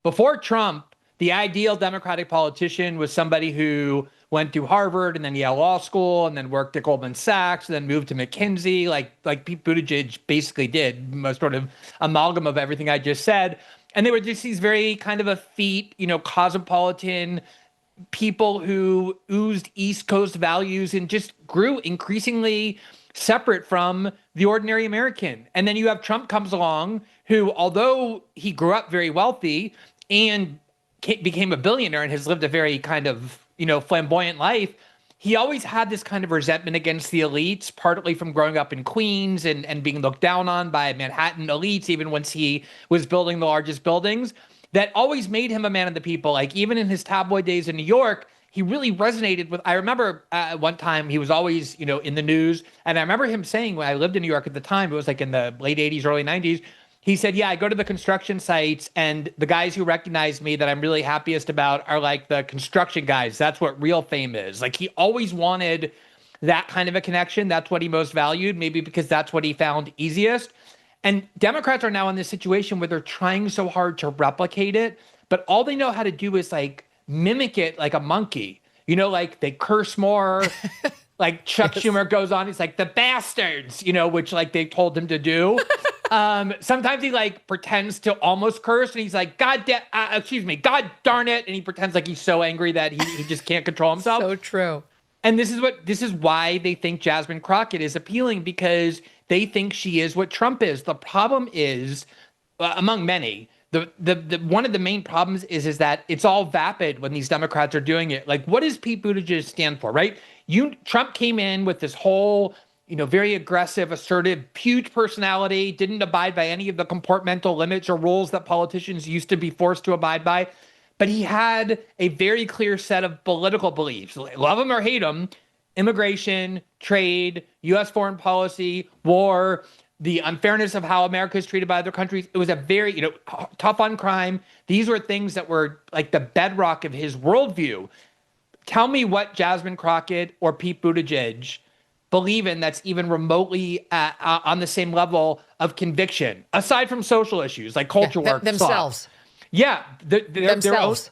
before Trump, the ideal Democratic politician was somebody who went to Harvard and then Yale Law School and then worked at Goldman Sachs and then moved to McKinsey, like Pete Buttigieg basically did, a sort of amalgam of everything I just said. And they were just these very kind of effete, cosmopolitan people who oozed East Coast values and just grew increasingly separate from the ordinary American. And then you have Trump comes along, who, although he grew up very wealthy and became a billionaire and has lived a very kind of, flamboyant life, he always had this kind of resentment against the elites, partly from growing up in Queens and being looked down on by Manhattan elites, even once he was building the largest buildings, that always made him a man of the people. Like, even in his tabloid days in New York, he really resonated with, I remember one time he was always, in the news. And I remember him saying, when I lived in New York at the time, it was like in the late 80s, early 90s, he said, yeah, I go to the construction sites and the guys who recognize me that I'm really happiest about are like the construction guys. That's what real fame is. Like, he always wanted that kind of a connection. That's what he most valued, maybe because that's what he found easiest. And Democrats are now in this situation where they're trying so hard to replicate it, but all they know how to do is like mimic it like a monkey. Like they curse more. Like Chuck Schumer goes on, he's like, the bastards, which like they told him to do. Sometimes he like pretends to almost curse and he's like, God darn it. And he pretends like he's so angry that he just can't control himself. So true. And this is why they think Jasmine Crockett is appealing, because they think she is what Trump is. The problem is, among many, the one of the main problems is that it's all vapid when these Democrats are doing it. Like, what does Pete Buttigieg stand for, right? Trump came in with this whole, very aggressive, assertive, huge personality, didn't abide by any of the comportmental limits or rules that politicians used to be forced to abide by. But he had a very clear set of political beliefs. Love him or hate him, immigration, trade, U.S. foreign policy, war, the unfairness of how America is treated by other countries. It was a very, tough on crime. These were things that were like the bedrock of his worldview. Tell me what Jasmine Crockett or Pete Buttigieg believe in that's even remotely on the same level of conviction, aside from social issues like culture war. Themselves. Yeah, Themselves.